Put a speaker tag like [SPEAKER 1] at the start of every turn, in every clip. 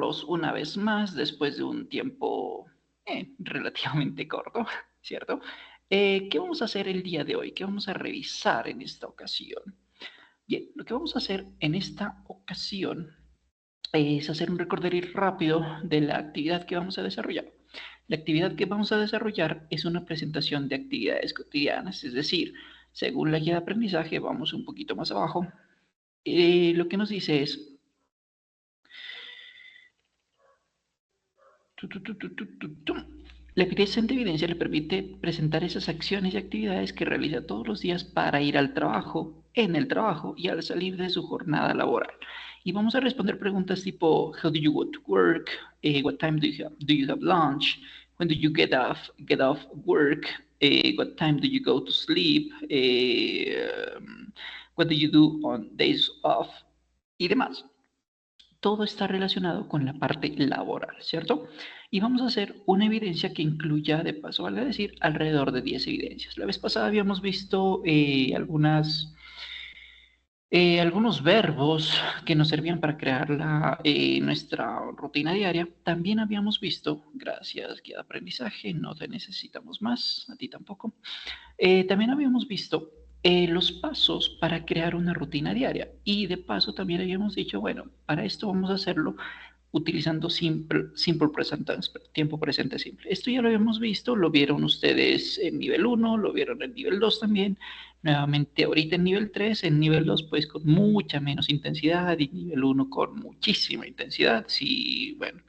[SPEAKER 1] saludarlos una vez más después de un tiempo relativamente corto, ¿cierto? ¿Qué vamos a hacer el día de hoy? ¿Qué vamos a revisar en esta ocasión? Bien, lo que vamos a hacer en esta ocasión es hacer un recorderis rápido de la actividad que vamos a desarrollar. La actividad que vamos a desarrollar es una presentación de actividades cotidianas, es decir, según la guía de aprendizaje, vamos un poquito más abajo. Lo que nos dice es la presente evidencia le permite presentar esas acciones y actividades que realiza todos los días para ir al trabajo, en el trabajo y al salir de su jornada laboral. Y vamos a responder preguntas tipo, how do you go to work? What time do you have lunch? When do you get off work? What time do you go to sleep? What do you do on days off? Y demás. Todo está relacionado con la parte laboral, ¿cierto? Y vamos a hacer una evidencia que incluya, de paso, vale decir, alrededor de 10 evidencias. La vez pasada habíamos visto algunos verbos que nos servían para crear nuestra rutina diaria. También habíamos visto, gracias guía de aprendizaje, no te necesitamos más, a ti tampoco. También habíamos visto los pasos para crear una rutina diaria y de paso también habíamos dicho, bueno, para esto vamos a hacerlo utilizando simple present tense, tiempo presente simple. Esto ya lo habíamos visto, lo vieron ustedes en nivel 1, lo vieron en nivel 2 también, nuevamente ahorita en nivel 3, en nivel 2 pues con mucha menos intensidad y nivel 1 con muchísima intensidad. Si, bueno,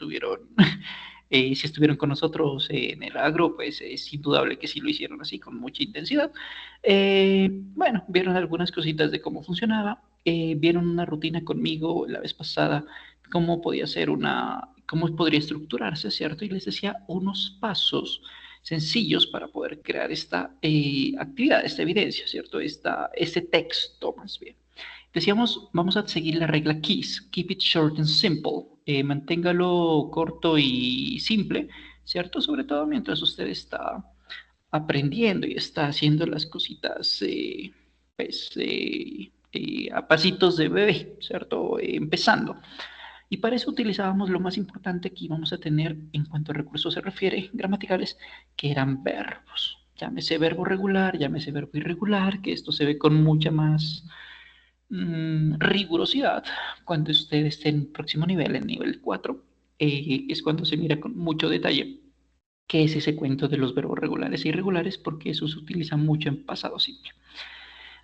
[SPEAKER 1] si estuvieron con nosotros en el agro, pues es indudable que sí lo hicieron así, con mucha intensidad. Bueno, vieron algunas cositas de cómo funcionaba, vieron una rutina conmigo la vez pasada, cómo podría estructurarse, ¿cierto? Y les decía unos pasos sencillos para poder crear esta actividad, esta evidencia, ¿cierto? Este texto, más bien. Decíamos, vamos a seguir la regla KISS, keep it short and simple, manténgalo corto y simple, ¿cierto? Sobre todo mientras usted está aprendiendo y está haciendo las cositas, a pasitos de bebé, ¿cierto? Empezando. Y para eso utilizábamos lo más importante que íbamos a tener en cuanto a recursos se refiere, gramaticales, que eran verbos. Llámese verbo regular, llámese verbo irregular, que esto se ve con mucha más rigurosidad cuando usted esté en el próximo nivel, en nivel 4, es cuando se mira con mucho detalle qué es ese cuento de los verbos regulares e irregulares, porque eso se utiliza mucho en pasado simple.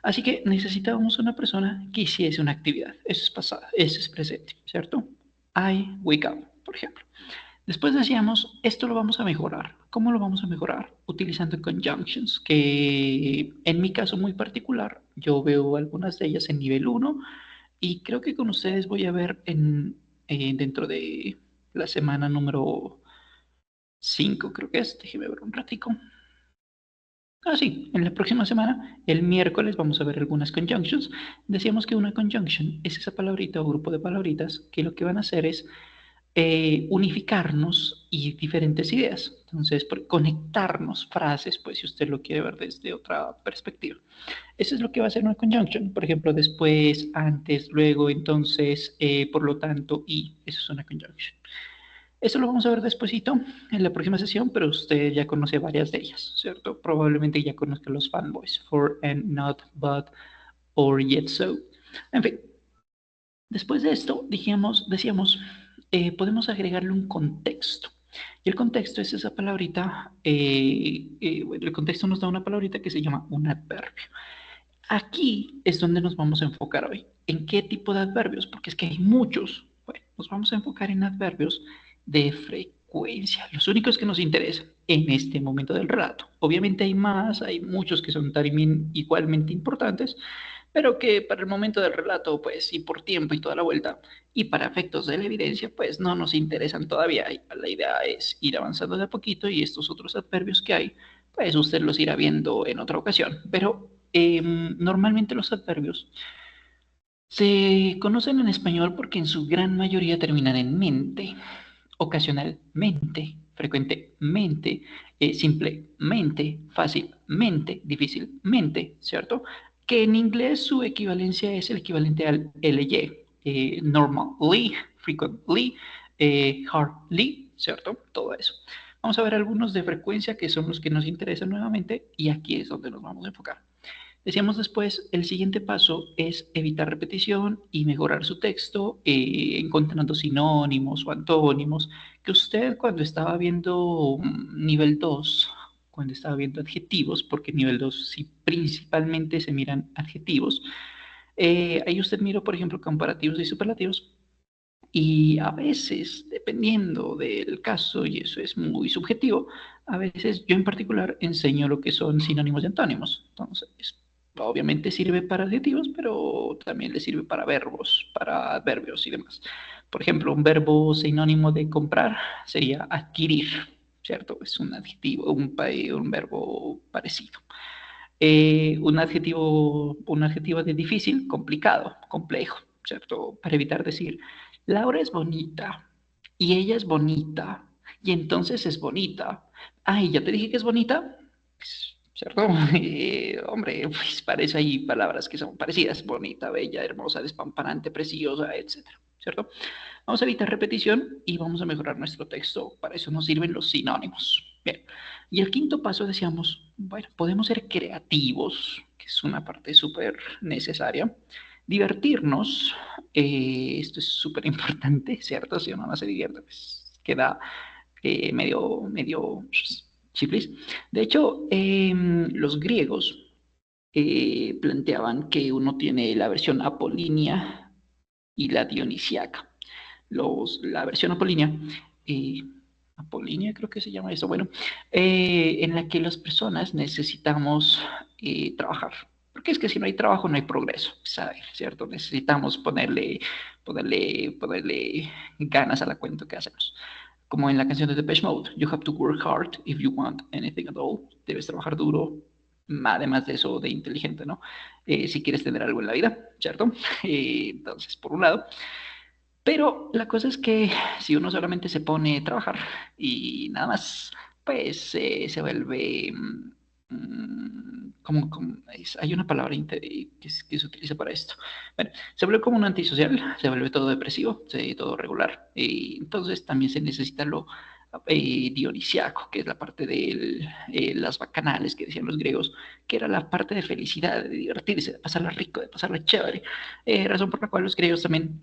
[SPEAKER 1] Así que necesitábamos una persona que hiciese una actividad. Eso es pasado, eso es presente, ¿cierto? I wake up, por ejemplo. Después decíamos, esto lo vamos a mejorar. ¿Cómo lo vamos a mejorar? Utilizando conjunctions, que en mi caso muy particular, yo veo algunas de ellas en nivel 1 y creo que con ustedes voy a ver dentro de la semana número 5, creo que es. Déjeme ver un ratico. Ah, sí, en la próxima semana, el miércoles, vamos a ver algunas conjunctions. Decíamos que una conjunction es esa palabrita o grupo de palabritas que lo que van a hacer es unificarnos y diferentes ideas. Entonces, conectarnos frases, pues si usted lo quiere ver desde otra perspectiva. Eso es lo que va a ser una conjunction. Por ejemplo, después, antes, luego, entonces, por lo tanto, y eso es una conjunction. Eso lo vamos a ver despuesito en la próxima sesión, pero usted ya conoce varias de ellas, ¿cierto? Probablemente ya conozca los fanboys, for and not, but, or yet so. En fin, después de esto, decíamos, podemos agregarle un contexto. Y el contexto es esa palabrita, bueno, el contexto nos da una palabrita que se llama un adverbio. Aquí es donde nos vamos a enfocar hoy. ¿En qué tipo de adverbios? Porque es que hay muchos. Bueno, nos vamos a enfocar en adverbios de frecuencia, los únicos que nos interesan en este momento del relato. Obviamente hay más, hay muchos que son también igualmente importantes, pero que para el momento del relato, pues, y por tiempo y toda la vuelta, y para efectos de la evidencia, pues no nos interesan todavía. La idea es ir avanzando de a poquito y estos otros adverbios que hay, pues usted los irá viendo en otra ocasión. Pero normalmente los adverbios se conocen en español porque en su gran mayoría terminan en mente, ocasionalmente, frecuentemente, simplemente, fácilmente, difícilmente, ¿cierto? Que en inglés su equivalencia es el equivalente al ly, normally, frequently, hardly, ¿cierto? Todo eso. Vamos a ver algunos de frecuencia que son los que nos interesan nuevamente y aquí es donde nos vamos a enfocar. Decíamos después, el siguiente paso es evitar repetición y mejorar su texto encontrando sinónimos o antónimos que usted cuando estaba viendo nivel 2, cuando estaba viendo adjetivos, porque en nivel 2 sí principalmente se miran adjetivos, ahí usted miró, por ejemplo, comparativos y superlativos. Y a veces, dependiendo del caso, y eso es muy subjetivo, a veces yo en particular enseño lo que son sinónimos y antónimos. Entonces, obviamente sirve para adjetivos, pero también le sirve para verbos, para adverbios y demás. Por ejemplo, un verbo sinónimo de comprar sería adquirir, ¿cierto? Es un adjetivo, un verbo parecido. Un adjetivo de difícil, complicado, complejo, ¿cierto? Para evitar decir, Laura es bonita y ella es bonita y entonces es bonita. Ay, ya te dije que es bonita, pues, ¿cierto? Hombre, pues parece ahí palabras que son parecidas, bonita, bella, hermosa, despampanante, preciosa, etcétera, ¿cierto? Vamos a evitar repetición y vamos a mejorar nuestro texto. Para eso nos sirven los sinónimos. Bien. Y el quinto paso decíamos, bueno, podemos ser creativos, que es una parte súper necesaria. Divertirnos, esto es súper importante, ¿cierto? Si uno no se divierte, pues queda medio chiflis. De hecho, los griegos planteaban que uno tiene la versión apolínea y la dionisíaca. La versión apolínea, eh, apolínea creo que se llama eso, bueno, en la que las personas necesitamos trabajar. Porque es que si no hay trabajo no hay progreso, ¿sabes? ¿Cierto? Necesitamos ponerle ganas a la cuenta que hacemos. Como en la canción de Depeche Mode, you have to work hard if you want anything at all. Debes trabajar duro, además de eso, de inteligente, ¿no? Si quieres tener algo en la vida, ¿cierto? Entonces, por un lado. Pero la cosa es que si uno solamente se pone a trabajar y nada más, pues se vuelve, hay una palabra que se utiliza para esto. Bueno, se vuelve como un antisocial, se vuelve todo depresivo, todo regular. Y entonces también se necesita lo dionisiaco, que es la parte de las bacanales que decían los griegos, que era la parte de felicidad, de divertirse, de pasarla rico, de pasarla chévere. Razón por la cual los griegos también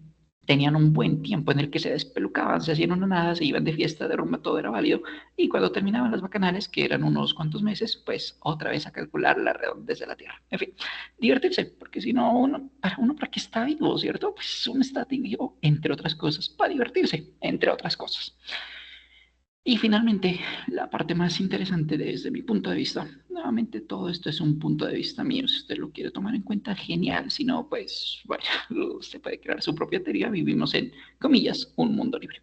[SPEAKER 1] tenían un buen tiempo en el que se despelucaban, se hacían una nada, se iban de fiesta, de rumba, todo era válido, y cuando terminaban las bacanales, que eran unos cuantos meses, pues otra vez a calcular la redondez de la Tierra. En fin, divertirse, porque si no, ¿para qué está vivo, cierto? Pues uno está vivo, entre otras cosas, para divertirse, entre otras cosas. Y finalmente, la parte más interesante desde mi punto de vista, nuevamente todo esto es un punto de vista mío, si usted lo quiere tomar en cuenta, genial, si no, pues vaya, usted puede crear su propia teoría, vivimos en, comillas, un mundo libre.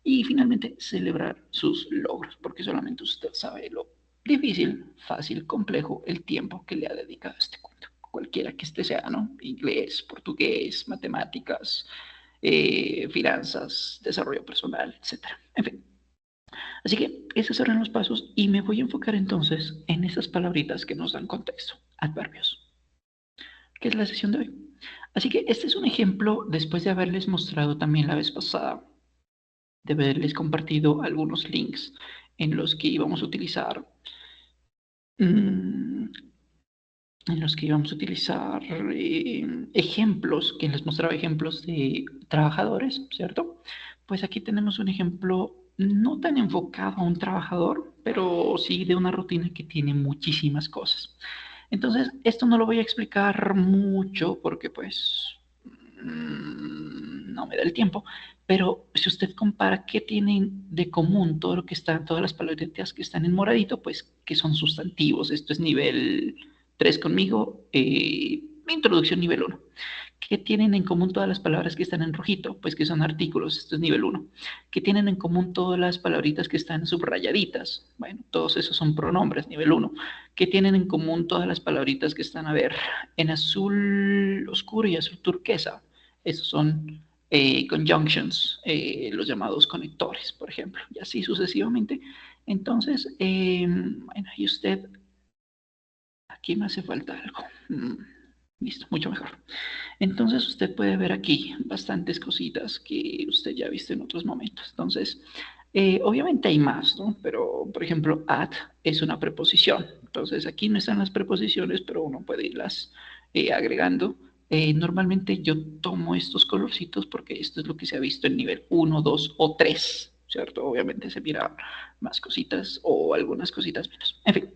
[SPEAKER 1] Y finalmente, celebrar sus logros, porque solamente usted sabe lo difícil, fácil, complejo, el tiempo que le ha dedicado a este cuento, cualquiera que este sea, ¿no? Inglés, portugués, matemáticas, finanzas, desarrollo personal, etcétera. En fin. Así que esos serán los pasos y me voy a enfocar entonces en esas palabritas que nos dan contexto, adverbios, que es la sesión de hoy. Así que este es un ejemplo después de haberles mostrado también la vez pasada, de haberles compartido algunos links en los que íbamos a utilizar, mmm, en los que íbamos a utilizar ejemplos, que les mostraba ejemplos de trabajadores, ¿cierto? Pues aquí tenemos un ejemplo no tan enfocado a un trabajador, pero sí de una rutina que tiene muchísimas cosas. Entonces, esto no lo voy a explicar mucho porque pues no me da el tiempo, pero si usted compara qué tienen de común todo lo que está, todas las palabritas que están en moradito, pues que son sustantivos. Esto es nivel 3 conmigo, introducción nivel uno. ¿Qué tienen en común todas las palabras que están en rojito? Pues que son artículos, esto es nivel uno. ¿Qué tienen en común todas las palabritas que están subrayaditas? Bueno, todos esos son pronombres, nivel uno. ¿Qué tienen en común todas las palabritas que están, a ver, en azul oscuro y azul turquesa? Esos son conjunctions, los llamados conectores, por ejemplo, y así sucesivamente. Entonces, bueno, y usted, aquí me hace falta algo. Listo, mucho mejor. Entonces usted puede ver aquí bastantes cositas que usted ya ha visto en otros momentos. Entonces, obviamente hay más, ¿no? Pero, por ejemplo, at es una preposición. Entonces, aquí no están las preposiciones, pero uno puede irlas agregando. Normalmente yo tomo estos colorcitos porque esto es lo que se ha visto en nivel uno, 2 o 3, ¿cierto? Obviamente se mira más cositas o algunas cositas menos. En fin,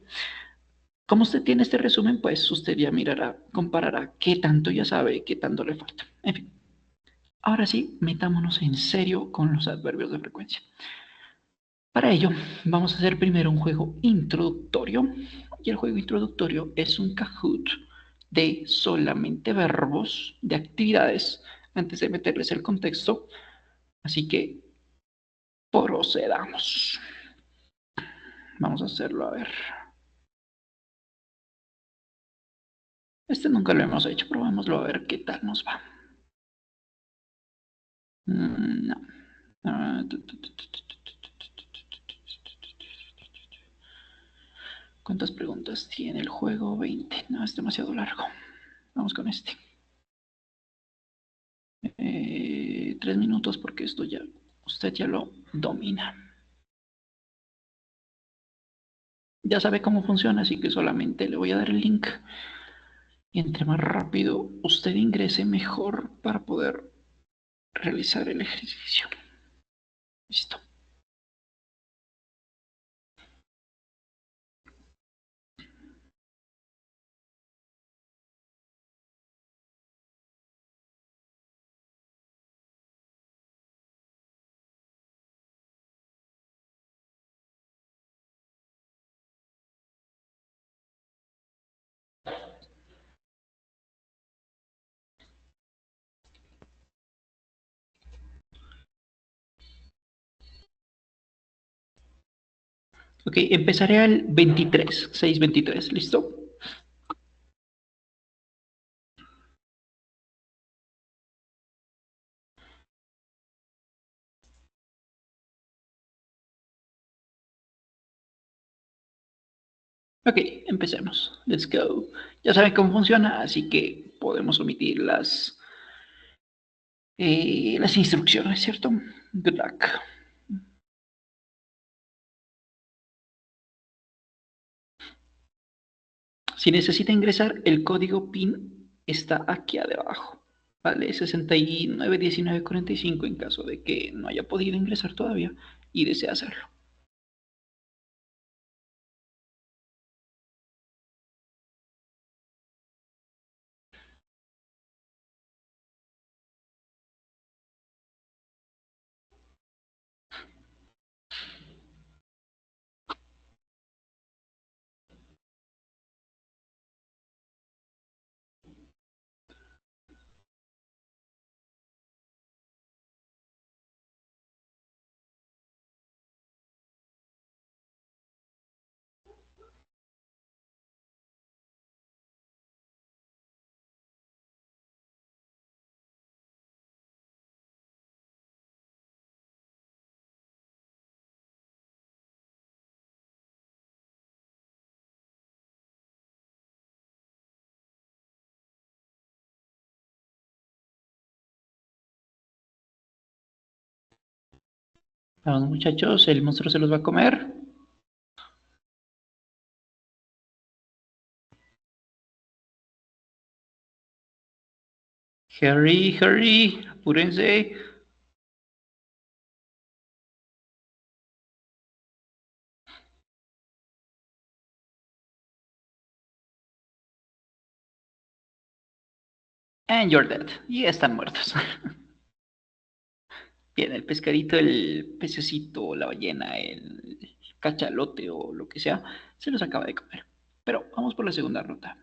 [SPEAKER 1] como usted tiene este resumen, pues usted ya mirará, comparará qué tanto ya sabe y qué tanto le falta. En fin, ahora sí, metámonos en serio con los adverbios de frecuencia. Para ello, vamos a hacer primero un juego introductorio. Y el juego introductorio es un Kahoot de solamente verbos, de actividades, antes de meterles el contexto. Así que procedamos. Vamos a hacerlo a ver. Este nunca lo hemos hecho, probámoslo a ver qué tal nos va. No. ¿Cuántas preguntas tiene el juego? 20. No, es demasiado largo. Vamos con este. 3 minutos porque esto ya, usted ya lo domina. Ya sabe cómo funciona, así que solamente le voy a dar el link. Y entre más rápido usted ingrese, mejor para poder realizar el ejercicio. Listo. Ok, empezaré al 23, 6:23. ¿Listo? Ok, empecemos. Let's go. Ya saben cómo funciona, así que podemos omitir las instrucciones, ¿cierto? Good luck. Si necesita ingresar, el código PIN está aquí abajo. Vale, 691945 en caso de que no haya podido ingresar todavía y desea hacerlo. Vamos muchachos, el monstruo se los va a comer. Hurry, hurry, apúrense. And you're dead. Y están muertos. Bien, el pescadito, el pececito, la ballena, el cachalote o lo que sea, se los acaba de comer. Pero vamos por la segunda ruta.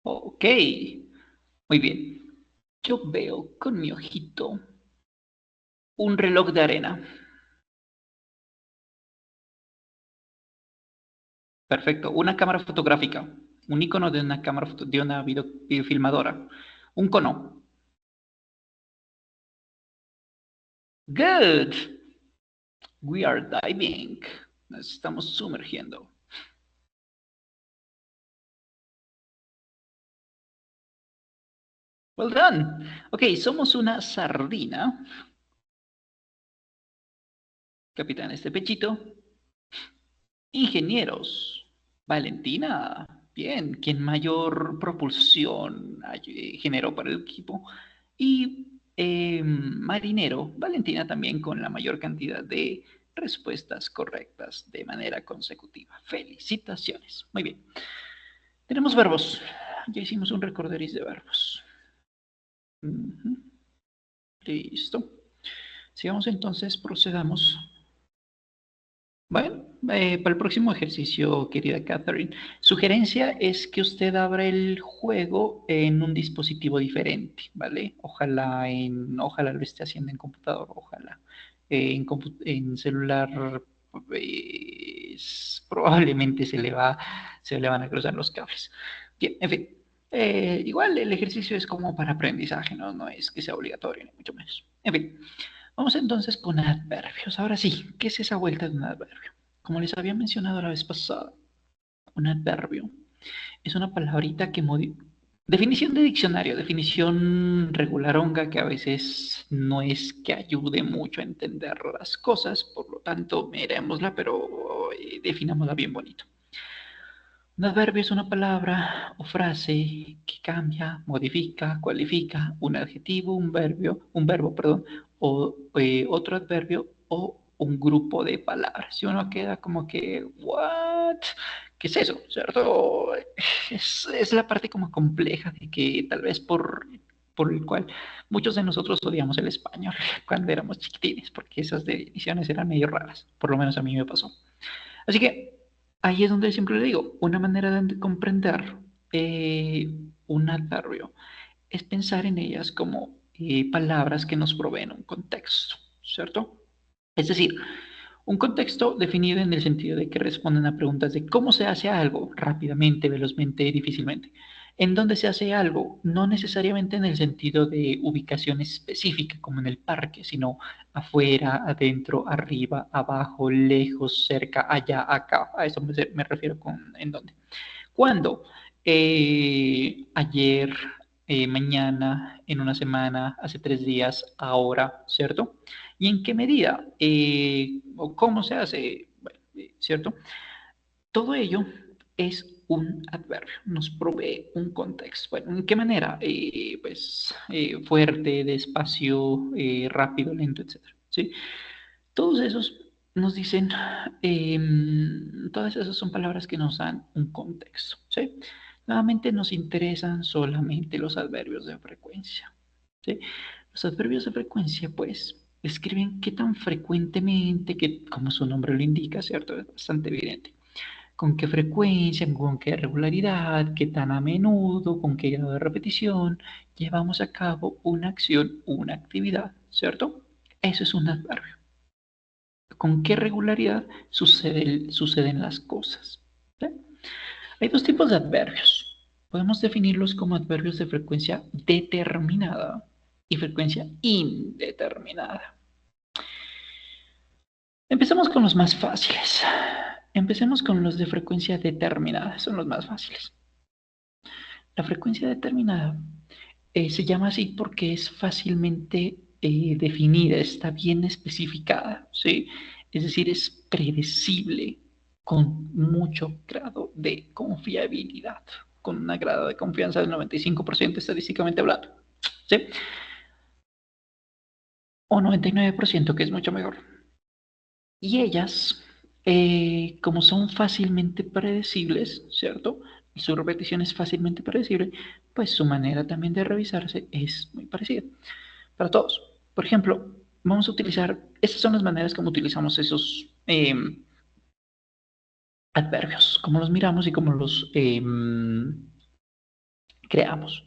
[SPEAKER 1] Ok, muy bien. Yo veo con mi ojito un reloj de arena. Perfecto. Una cámara fotográfica. Un icono de una cámara de una videofilmadora. Un cono. Good. We are diving. Nos estamos sumergiendo. Well done. Ok, somos una sardina. Capitanes de pechito. Ingenieros. Valentina. Bien. Quien mayor propulsión generó para el equipo. Y marinero. Valentina también con la mayor cantidad de respuestas correctas de manera consecutiva. Felicitaciones. Muy bien. Tenemos verbos. Ya hicimos un recorderis de verbos. Ujú. Listo. Sigamos entonces, procedamos. Bueno, para el próximo ejercicio, querida Catherine, sugerencia es que usted abra el juego en un dispositivo diferente, ¿vale? Ojalá lo esté haciendo en computador, ojalá. En celular, probablemente se le van a cruzar los cables. Bien, en fin. Igual el ejercicio es como para aprendizaje, ¿no? No es que sea obligatorio, ni mucho menos. En fin. Vamos entonces con adverbios. Ahora sí, ¿qué es esa vuelta de un adverbio? Como les había mencionado la vez pasada, un adverbio es una palabrita que definición de diccionario, definición regularonga que a veces no es que ayude mucho a entender las cosas, por lo tanto, miremosla, pero definámosla bien bonito. Un adverbio es una palabra o frase que cambia, modifica, cualifica un adjetivo, un verbo, perdón, o otro adverbio o un grupo de palabras. Y uno queda como que, ¿what? ¿Qué es eso? ¿Cierto? Es la parte como compleja de que tal vez por el cual muchos de nosotros odiamos el español cuando éramos chiquitines, porque esas definiciones eran medio raras, por lo menos a mí me pasó. Así que ahí es donde siempre le digo, una manera de comprender eh, un adverbio es pensar en ellas como palabras que nos proveen un contexto, ¿cierto? Es decir, un contexto definido en el sentido de que responden a preguntas de cómo se hace algo rápidamente, velozmente, difícilmente. En dónde se hace algo, no necesariamente en el sentido de ubicación específica, como en el parque, sino afuera, adentro, arriba, abajo, lejos, cerca, allá, acá. A eso me refiero con en dónde. ¿Cuándo? Ayer, mañana, en una semana, hace 3 días, ahora, ¿cierto? ¿Y en qué medida? ¿O cómo se hace? Bueno, ¿cierto? Todo ello es un adverbio, nos provee un contexto. Bueno, ¿en qué manera? Pues fuerte, despacio, rápido, lento, etcétera. ¿Sí? Todos esos nos dicen, todas esas son palabras que nos dan un contexto. ¿Sí? Nuevamente nos interesan solamente los adverbios de frecuencia. ¿Sí? Los adverbios de frecuencia, pues, describen qué tan frecuentemente, que como su nombre lo indica, ¿cierto? Es bastante evidente. Con qué frecuencia, con qué regularidad, qué tan a menudo, con qué grado de repetición llevamos a cabo una acción, una actividad, ¿cierto? Eso es un adverbio. Con qué regularidad suceden las cosas. ¿Sí? Hay dos tipos de adverbios. Podemos definirlos como adverbios de frecuencia determinada y frecuencia indeterminada. Empecemos con los más fáciles. Empecemos con los de frecuencia determinada, son los más fáciles. La frecuencia determinada se llama así porque es fácilmente definida, está bien especificada, ¿sí? Es decir, es predecible con mucho grado de confiabilidad, con una grado de confianza del 95% estadísticamente hablando, ¿sí? O 99%, que es mucho mejor. Y ellas, como son fácilmente predecibles, ¿cierto? Y su repetición es fácilmente predecible, pues su manera también de revisarse es muy parecida para todos. Por ejemplo, vamos a utilizar, estas son las maneras como utilizamos esos adverbios, cómo los miramos y cómo creamos.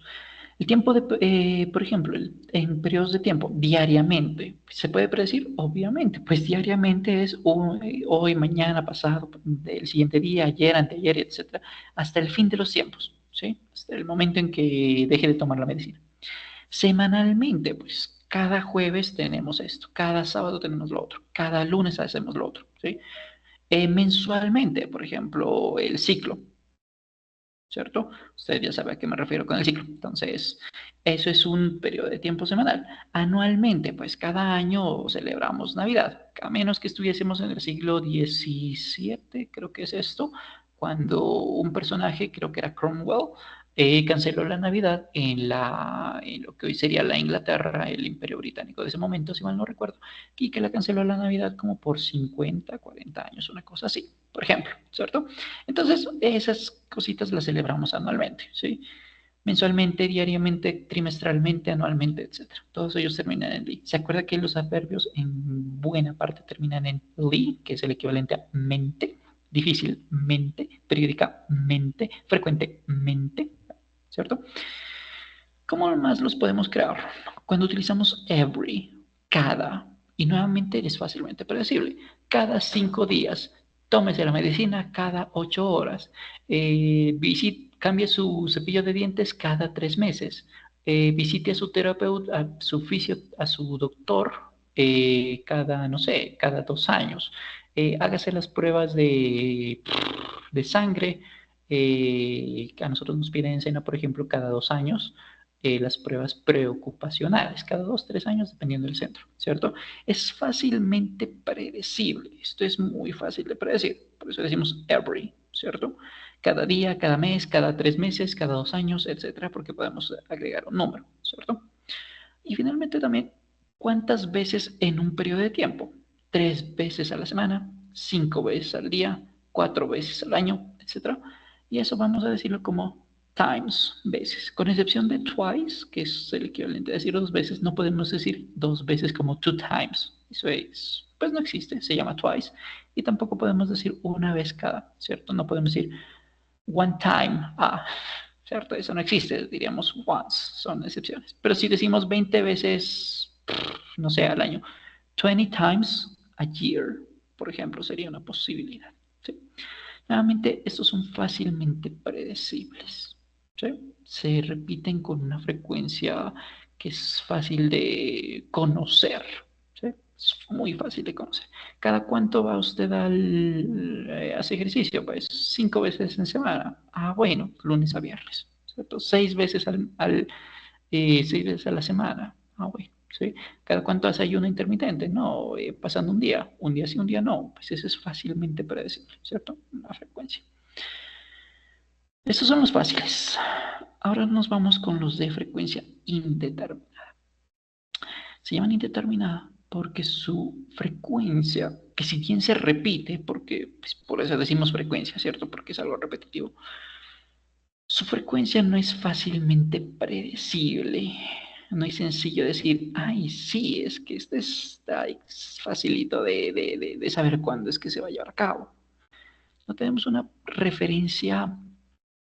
[SPEAKER 1] El tiempo de, por ejemplo, en periodos de tiempo, diariamente, ¿se puede predecir? Obviamente, pues diariamente es hoy, mañana, pasado, el siguiente día, ayer, anteayer, etcétera, hasta el fin de los tiempos, ¿sí? Hasta el momento en que deje de tomar la medicina. Semanalmente, pues cada jueves tenemos esto, cada sábado tenemos lo otro, cada lunes hacemos lo otro, ¿sí? Mensualmente, por ejemplo, el ciclo, ¿cierto? Usted ya sabe a qué me refiero con el ciclo. Entonces, eso es un periodo de tiempo semanal. Anualmente, pues cada año celebramos Navidad, a menos que estuviésemos en el siglo XVII, creo que es esto, cuando un personaje, creo que era Cromwell, canceló la Navidad en lo que hoy sería la Inglaterra, el Imperio Británico de ese momento, si mal no recuerdo, y que la canceló la Navidad como por 50, 40 años, una cosa así, por ejemplo, ¿cierto? Entonces, esas cositas las celebramos anualmente, ¿sí? Mensualmente, diariamente, trimestralmente, anualmente, etc. Todos ellos terminan en li. ¿Se acuerda que los adverbios en buena parte terminan en li, que es el equivalente a mente, difícilmente, periódicamente, frecuentemente, ¿cierto? ¿Cómo más los podemos crear? Cuando utilizamos every, cada, y nuevamente es fácilmente predecible. Cada 5 días, tómese la medicina cada 8 horas. Cambie su cepillo de dientes cada 3 meses. Visite a su terapeuta, a su fisio, a su doctor cada, no sé, cada 2 años. Hágase las pruebas de sangre. A nosotros nos piden cena, por ejemplo, cada 2 años las pruebas preocupacionales, cada 2, 3 años, dependiendo del centro, ¿cierto? Es fácilmente predecible, esto es muy fácil de predecir, por eso decimos every, ¿cierto? Cada día, cada mes, cada 3 meses, cada 2 años, etcétera, porque podemos agregar un número, ¿cierto? Y finalmente también, ¿cuántas veces en un periodo de tiempo? 3 veces a la semana, 5 veces al día, 4 veces al año, etcétera. Y eso vamos a decirlo como times, veces. Con excepción de twice, que es el equivalente a decir 2 veces, no podemos decir 2 veces como 2 times. Eso es, pues no existe, se llama twice. Y tampoco podemos decir una vez cada, ¿cierto? No podemos decir one time, ¿cierto? Eso no existe, diríamos once, son excepciones. Pero si decimos 20 veces, no sé, al año, 20 times a year, por ejemplo, sería una posibilidad. ¿Sí? Nuevamente, estos son fácilmente predecibles. ¿Sí? Se repiten con una frecuencia que es fácil de conocer. ¿Sí? Es muy fácil de conocer. ¿Cada cuánto va usted hacer ejercicio? Pues 5 veces en semana. Bueno, lunes a viernes. ¿Cierto? 6 veces 6 veces a la semana. Bueno, ¿sí? ¿Cada cuánto hace ayuno intermitente? No, pasando un día sí, un día no. Pues eso es fácilmente predecible, ¿cierto? La frecuencia. Estos son los fáciles. Ahora nos vamos con los de frecuencia indeterminada. Se llaman indeterminada porque su frecuencia, que si bien se repite, porque pues, por eso decimos frecuencia, ¿cierto? Porque es algo repetitivo, su frecuencia no es fácilmente predecible. No es sencillo decir, ay, sí, es que este está facilito de saber cuándo es que se va a llevar a cabo. No tenemos una referencia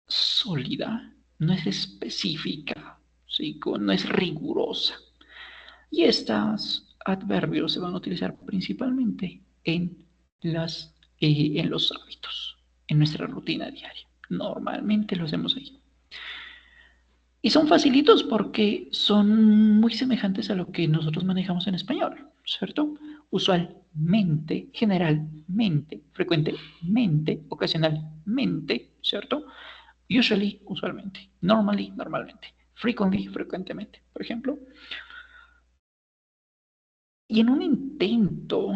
[SPEAKER 1] sólida, no es específica, ¿sí? No es rigurosa. Y estos adverbios se van a utilizar principalmente en los hábitos, en nuestra rutina diaria. Normalmente lo hacemos ahí. Y son facilitos porque son muy semejantes a lo que nosotros manejamos en español, ¿cierto? Usualmente, generalmente, frecuentemente, ocasionalmente, ¿cierto? Usually, usualmente. Normally, normalmente. Frequently, frecuentemente, por ejemplo. Y en un intento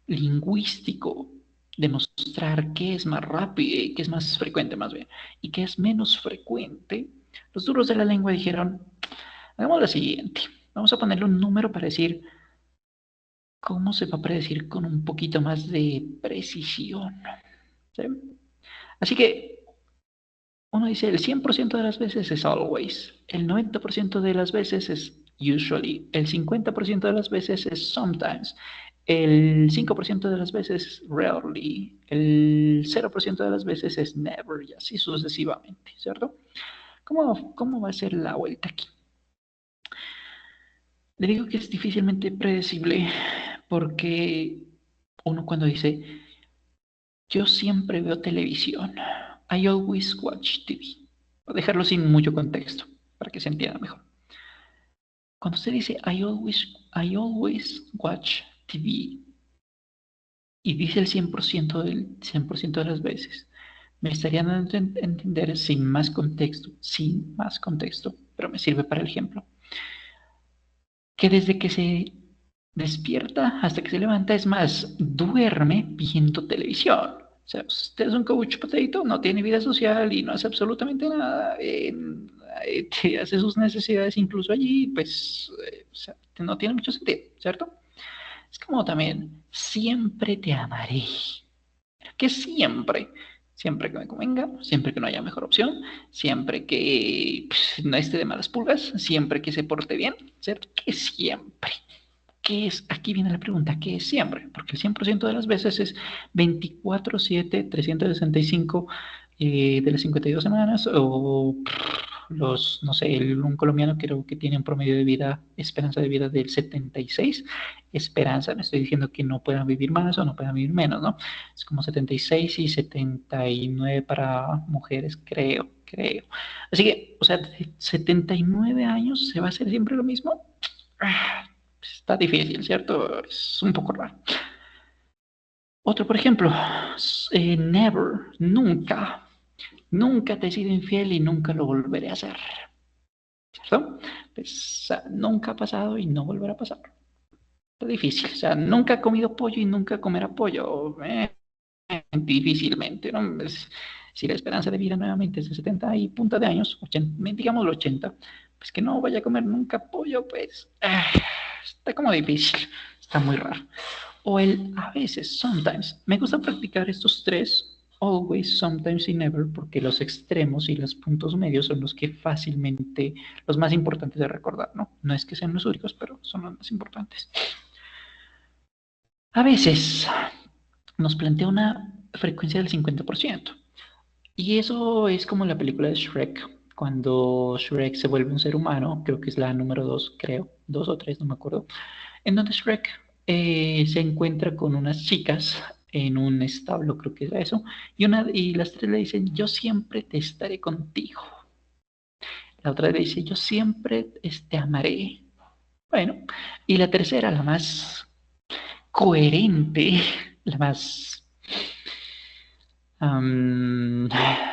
[SPEAKER 1] lingüístico de mostrar qué es más rápido, qué es más frecuente más bien, y qué es menos frecuente, los duros de la lengua dijeron, hagamos lo siguiente, vamos a ponerle un número para decir cómo se va a predecir con un poquito más de precisión. ¿Sí? Así que uno dice el 100% de las veces es always, el 90% de las veces es usually, el 50% de las veces es sometimes, el 5% de las veces es rarely, el 0% de las veces es never y así sucesivamente, ¿cierto? ¿Cómo va a ser la vuelta aquí? Le digo que es difícilmente predecible porque uno cuando dice, yo siempre veo televisión, I always watch TV, voy a dejarlo sin mucho contexto para que se entienda mejor. Cuando usted dice, I always watch TV y dice el 100% de las veces, me estaría dando a entender sin más contexto, pero me sirve para el ejemplo, que desde que se despierta hasta que se levanta, es más, duerme viendo televisión. O sea, usted es un couch potato, no tiene vida social y no hace absolutamente nada, hace sus necesidades incluso allí, pues, o sea, no tiene mucho sentido, ¿cierto? Es como también, siempre te amaré, que siempre que me convenga, siempre que no haya mejor opción, siempre que pues, no esté de malas pulgas, siempre que se porte bien, ¿cierto? Que siempre. ¿Qué es? Aquí viene la pregunta, ¿qué es siempre? Porque el 100% de las veces es 24/7, 365 de las 52 semanas, o no sé, un colombiano creo que tiene un promedio de vida, esperanza de vida del 76. Esperanza, no estoy diciendo que no puedan vivir más o no puedan vivir menos, ¿no? Es como 76 y 79 para mujeres, creo. Así que, o sea, 79 años, ¿se va a hacer siempre lo mismo? Está difícil, ¿cierto? Es un poco raro. Otro, por ejemplo, never, nunca te he sido infiel y nunca lo volveré a hacer, ¿cierto? Pues, nunca ha pasado y no volverá a pasar. Está difícil, o sea, nunca ha comido pollo y nunca comerá pollo. Difícilmente, ¿no? Si la esperanza de vida nuevamente es de 70 y punta de años, 80, digamos 80, pues que no vaya a comer nunca pollo, pues está como difícil, está muy raro. O el a veces, sometimes. Me gusta practicar estos tres, always, sometimes y never, porque los extremos y los puntos medios son los que fácilmente, los más importantes de recordar, ¿no? No es que sean los únicos, pero son los más importantes. A veces nos plantea una frecuencia del 50%. Y eso es como la película de Shrek, cuando Shrek se vuelve un ser humano, creo que es la número 2, creo, 2 o 3, no me acuerdo, en donde Shrek se encuentra con unas chicas en un establo, creo que era eso, y las tres le dicen, yo siempre te estaré contigo. La otra le dice, yo siempre te amaré. Bueno, y la tercera, la más coherente, la más am,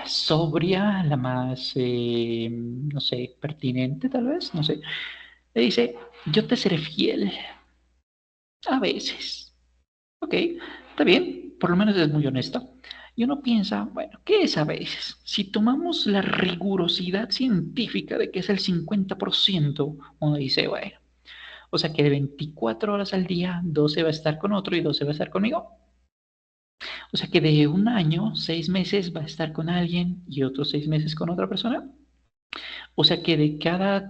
[SPEAKER 1] sobria, la más, no sé, pertinente tal vez, no sé. Le dice, yo te seré fiel a veces. Ok, está bien, por lo menos es muy honesta. Y uno piensa, bueno, ¿qué es a veces? Si tomamos la rigurosidad científica de que es el 50%, uno dice, bueno, o sea que de 24 horas al día, 12 va a estar con otro y 12 va a estar conmigo. O sea que de un año, 6 meses va a estar con alguien y otros 6 meses con otra persona. O sea que de cada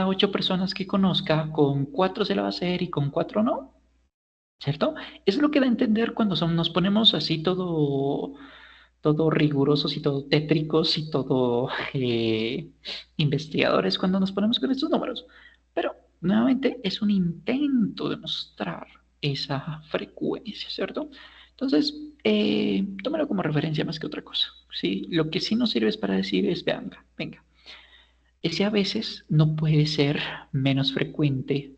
[SPEAKER 1] 8 personas que conozca, con cuatro se la va a hacer y con cuatro no, ¿cierto? Es lo que da a entender cuando nos ponemos así todo rigurosos y todo tétricos y todo investigadores cuando nos ponemos con estos números. Pero nuevamente es un intento de mostrar esa frecuencia, ¿cierto? Entonces, tómalo como referencia más que otra cosa, ¿sí? Lo que sí nos sirve es para decir es, venga, ese a veces no puede ser menos frecuente,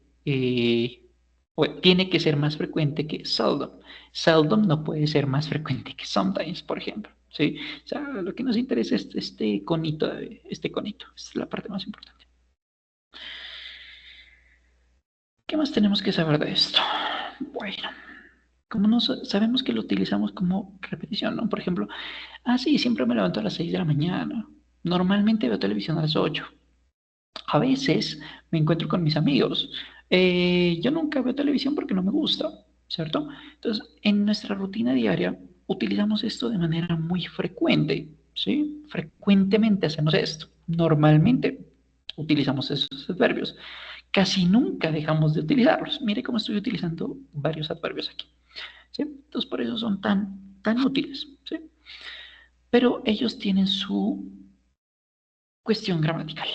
[SPEAKER 1] o tiene que ser más frecuente que seldom. Seldom no puede ser más frecuente que sometimes, por ejemplo. ¿Sí? O sea, lo que nos interesa es este conito, esta es la parte más importante. ¿Qué más tenemos que saber de esto? Bueno, como no sabemos que lo utilizamos como repetición, ¿no? Por ejemplo, sí, siempre me levanto a las 6 de la mañana. Normalmente veo televisión a las 8. A veces me encuentro con mis amigos. Yo nunca veo televisión porque no me gusta, ¿cierto? Entonces, en nuestra rutina diaria utilizamos esto de manera muy frecuente, ¿sí? Frecuentemente hacemos esto. Normalmente utilizamos esos adverbios. Casi nunca dejamos de utilizarlos. Mire cómo estoy utilizando varios adverbios aquí, ¿sí? Entonces, por eso son tan útiles, ¿sí? Pero ellos tienen su Cuestión gramatical.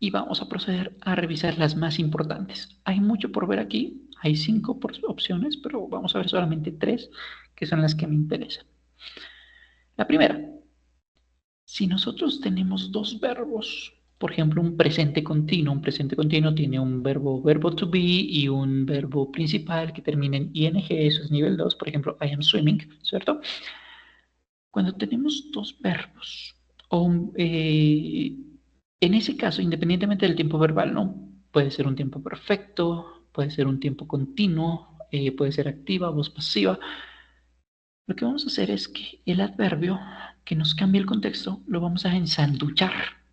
[SPEAKER 1] Y vamos a proceder a revisar las más importantes. Hay mucho por ver aquí, hay 5 opciones, pero vamos a ver solamente 3 que son las que me interesan. La primera, si nosotros tenemos dos verbos, por ejemplo, un presente continuo tiene un verbo to be y un verbo principal que termina en ing, eso es nivel 2, por ejemplo, I am swimming, ¿cierto? Cuando tenemos dos verbos, en ese caso, independientemente del tiempo verbal, ¿no? Puede ser un tiempo perfecto, puede ser un tiempo continuo, puede ser activa, voz pasiva. Lo que vamos a hacer es que el adverbio que nos cambie el contexto lo vamos a ensanduchar,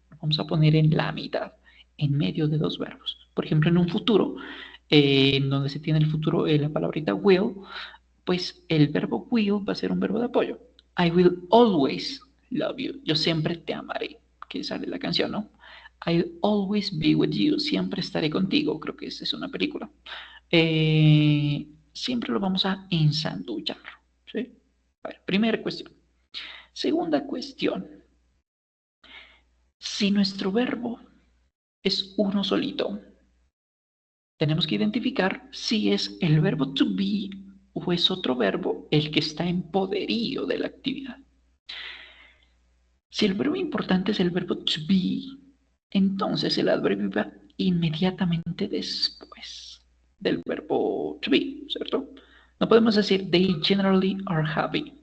[SPEAKER 1] lo vamos a poner en la mitad, en medio de dos verbos. Por ejemplo, en un futuro, en donde se tiene el futuro, la palabrita will, pues el verbo will va a ser un verbo de apoyo. I will always love you. Yo siempre te amaré, que sale la canción, ¿no? I'll always be with you. Siempre estaré contigo. Creo que esa es una película. Siempre lo vamos a ensanduchar. ¿Sí? Bueno, primera cuestión. Segunda cuestión. Si nuestro verbo es uno solito, tenemos que identificar si es el verbo to be o es otro verbo el que está en poderío de la actividad. Si el verbo importante es el verbo to be, entonces el adverbio va inmediatamente después del verbo to be, ¿cierto? No podemos decir they generally are happy.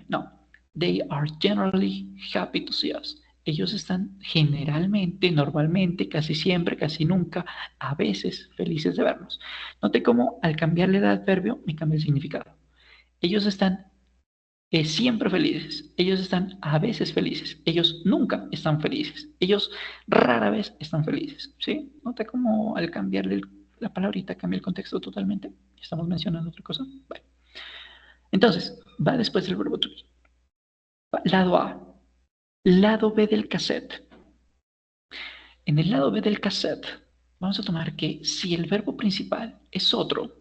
[SPEAKER 1] No, they are generally happy to see us. Ellos están generalmente, normalmente, casi siempre, casi nunca, a veces felices de vernos. Note cómo al cambiarle el adverbio me cambia el significado. Ellos están siempre felices. Ellos están a veces felices. Ellos nunca están felices. Ellos rara vez están felices. ¿Sí? ¿Nota cómo al cambiarle la palabrita cambia el contexto totalmente? Estamos mencionando otra cosa. Bueno. Entonces, va después del verbo to be. Lado A. Lado B del cassette. En el lado B del cassette, vamos a tomar que si el verbo principal es otro,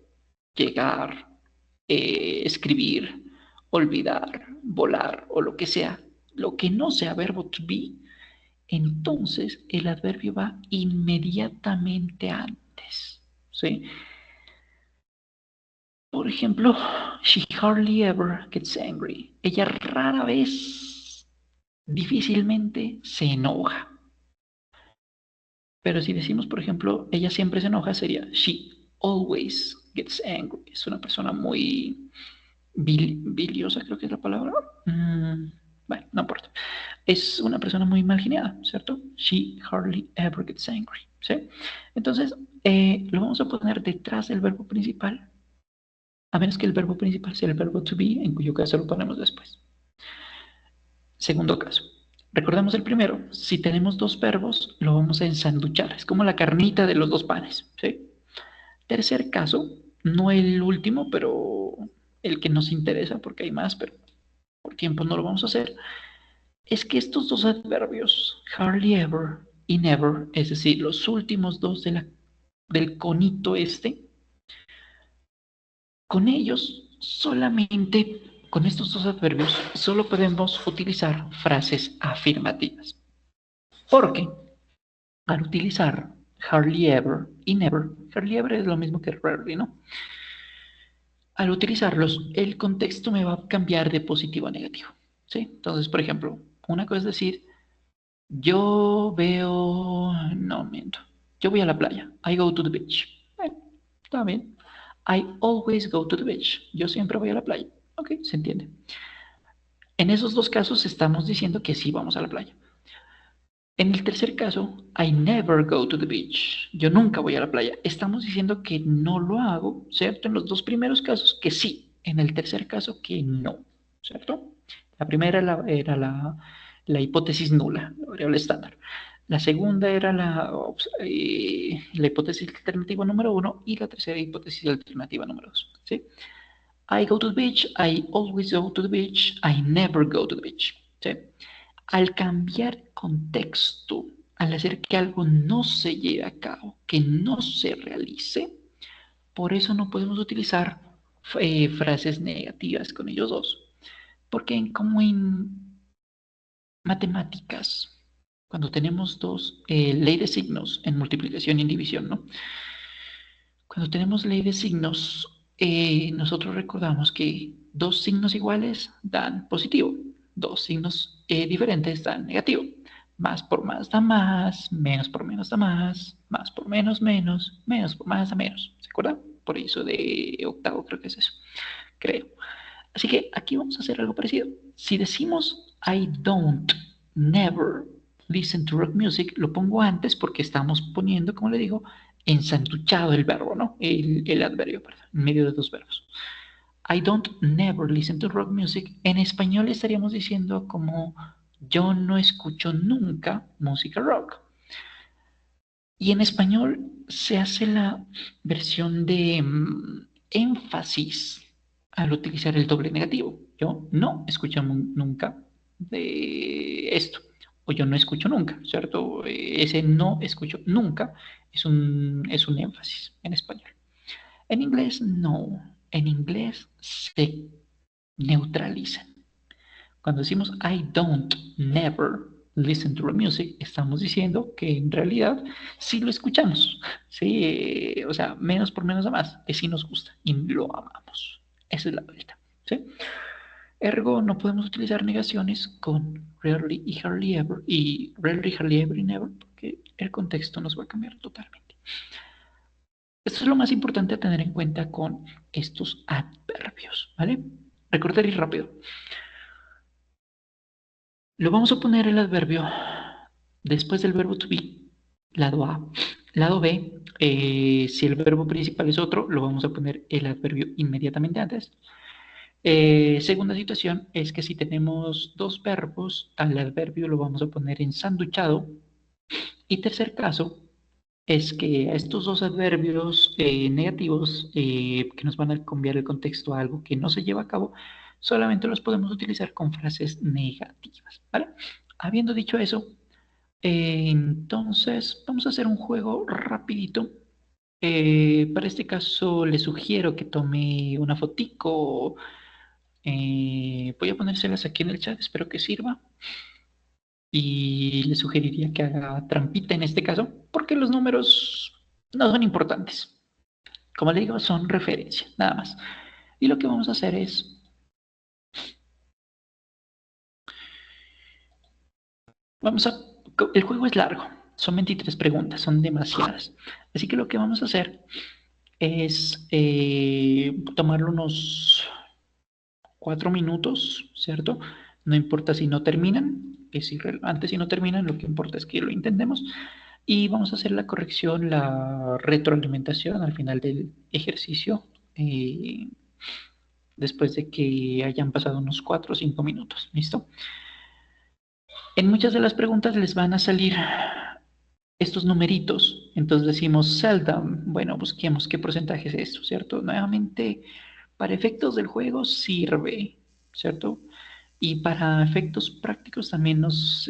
[SPEAKER 1] llegar, escribir, olvidar, volar o lo que sea, lo que no sea verbo to be, entonces el adverbio va inmediatamente antes. ¿Sí? Por ejemplo, she hardly ever gets angry. Ella rara vez, difícilmente se enoja. Pero si decimos, por ejemplo, ella siempre se enoja, sería she always gets angry. Es una persona muy biliosa, creo que es la palabra. Bueno, no importa. Es una persona muy mal geniada, ¿cierto? She hardly ever gets angry, ¿sí? Entonces, lo vamos a poner detrás del verbo principal, a menos que el verbo principal sea el verbo to be, en cuyo caso lo ponemos después. Segundo caso. Recordemos el primero. Si tenemos dos verbos, lo vamos a ensanduchar. Es como la carnita de los dos panes, ¿sí? Tercer caso, no el último, pero el que nos interesa porque hay más, pero por tiempo no lo vamos a hacer, es que estos dos adverbios, hardly ever y never, es decir, los últimos dos del conito este, con ellos solamente, con estos dos adverbios, solo podemos utilizar frases afirmativas. Porque al utilizar hardly ever y never, hardly ever es lo mismo que rarely, ¿no? Al utilizarlos, el contexto me va a cambiar de positivo a negativo, ¿sí? Entonces, por ejemplo, una cosa es decir, yo veo, no miento, yo voy a la playa, I go to the beach. Bueno, está bien. I always go to the beach. Yo siempre voy a la playa. Ok, se entiende. En esos dos casos estamos diciendo que sí vamos a la playa. En el tercer caso, I never go to the beach. Yo nunca voy a la playa. Estamos diciendo que no lo hago, ¿cierto? En los dos primeros casos que sí. En el tercer caso que no, ¿cierto? La primera la hipótesis nula, la variable estándar. La segunda era la hipótesis alternativa número uno y la tercera hipótesis alternativa número dos, ¿sí? I go to the beach, I always go to the beach, I never go to the beach, ¿sí? Al cambiar contexto, al hacer que algo no se lleve a cabo, que no se realice, por eso no podemos utilizar frases negativas con ellos dos. Porque como en matemáticas, Cuando tenemos dos, ley de signos en multiplicación y en división, ¿no? Cuando tenemos ley de signos, nosotros recordamos que dos signos iguales dan positivo, dos signos diferentes dan negativo. Más por más da más, menos por menos da más por menos menos, menos por más da menos. ¿Se acuerdan? Por eso de octavo creo que es eso, creo. Así que aquí vamos a hacer algo parecido. Si decimos I don't, never listen to rock music, lo pongo antes porque estamos poniendo, como le digo, ensanduchado el verbo, ¿no? El adverbio, perdón, en medio de dos verbos. I don't never listen to rock music. En español estaríamos diciendo como yo no escucho nunca música rock. Y en español se hace la versión de énfasis al utilizar el doble negativo. Yo no escucho nunca de esto. O yo no escucho nunca, ¿cierto? Ese no escucho nunca es un énfasis en español. En inglés no. En inglés se neutraliza. Cuando decimos I don't never listen to rock music, estamos diciendo que en realidad sí lo escuchamos. Sí, o sea, menos por menos a más, que sí nos gusta y lo amamos. Esa es la vuelta. ¿Sí? Ergo, no podemos utilizar negaciones con rarely y hardly ever y rarely, hardly ever y never, porque el contexto nos va a cambiar totalmente. Esto es lo más importante a tener en cuenta con estos adverbios, ¿vale? Recordar y rápido. Lo vamos a poner el adverbio después del verbo to be, lado A. Lado B, si el verbo principal es otro, lo vamos a poner el adverbio inmediatamente antes. Segunda situación es que si tenemos dos verbos, al adverbio lo vamos a poner ensanduchado. Y tercer caso es que a estos dos adverbios negativos que nos van a cambiar el contexto a algo que no se lleva a cabo, solamente los podemos utilizar con frases negativas, ¿vale? Habiendo dicho eso, entonces vamos a hacer un juego rapidito. Para este caso le sugiero que tome una fotico. Voy a ponérselas aquí en el chat, espero que sirva. Y le sugeriría que haga trampita en este caso, porque los números no son importantes. Como le digo, son referencias, nada más. Y lo que vamos a hacer es, vamos a, el juego es largo, son 23 preguntas, son demasiadas. Así que lo que vamos a hacer es tomarlo unos 4 minutos, ¿cierto? No importa si no terminan, es irrelevante si no terminan, lo que importa es que lo intentemos. Y vamos a hacer la corrección, la retroalimentación al final del ejercicio, eh, después de que hayan pasado unos 4 o 5 minutos. ¿Listo? En muchas de las preguntas les van a salir estos numeritos. Entonces decimos seldom, bueno, busquemos qué porcentaje es esto, ¿cierto? Nuevamente, para efectos del juego sirve, ¿cierto? Y para efectos prácticos también nos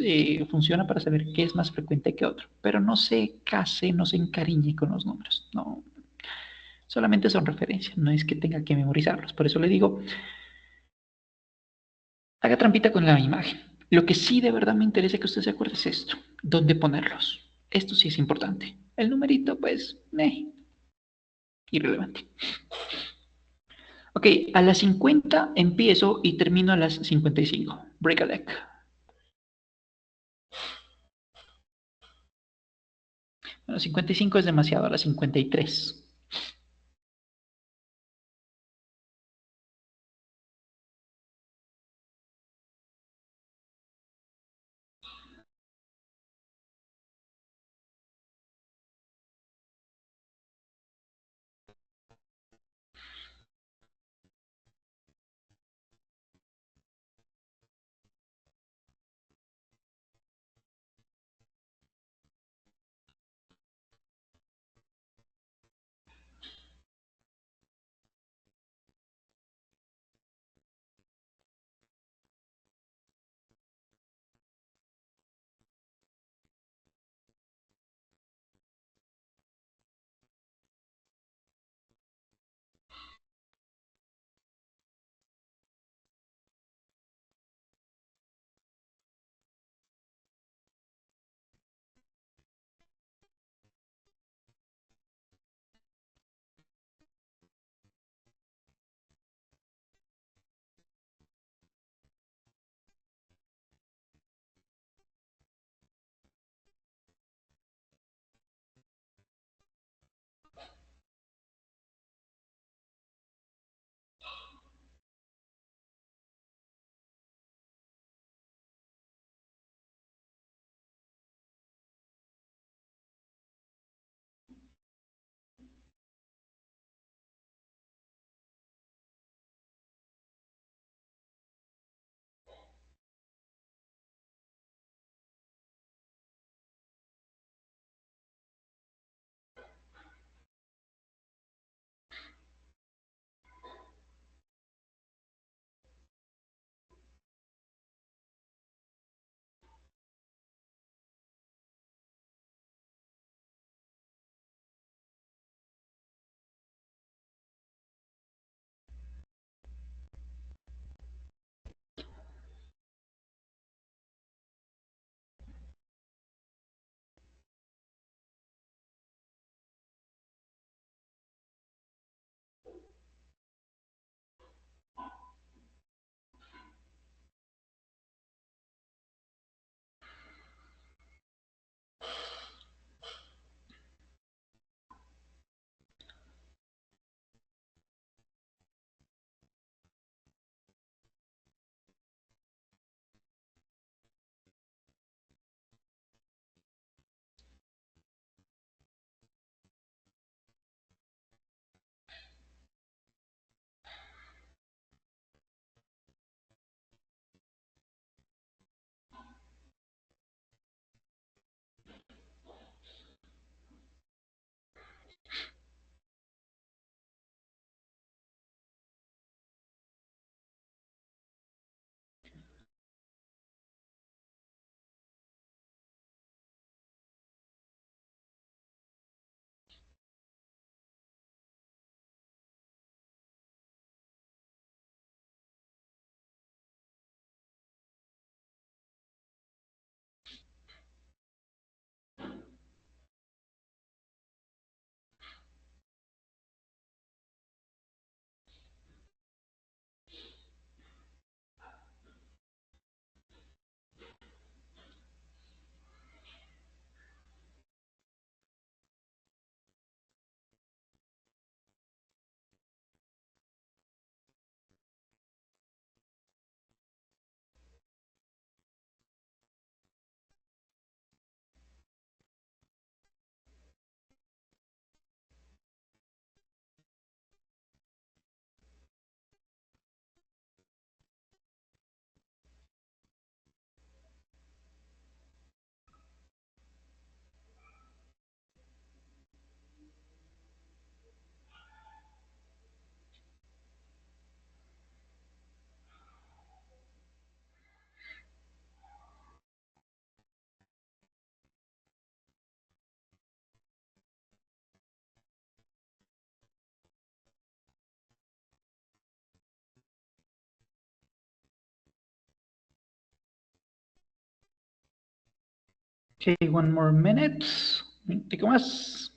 [SPEAKER 1] funciona para saber qué es más frecuente que otro. Pero no se case, no se encariñe con los números. No, solamente son referencias, no es que tenga que memorizarlos. Por eso le digo, haga trampita con la imagen. Lo que sí de verdad me interesa que usted se acuerde es esto. ¿Dónde ponerlos? Esto sí es importante. El numerito, pues, irrelevante. Ok, a las 50 empiezo y termino a las 55. Break a leg. Bueno, 55 es demasiado, a las 53. Okay, one more minute. Un minutico más.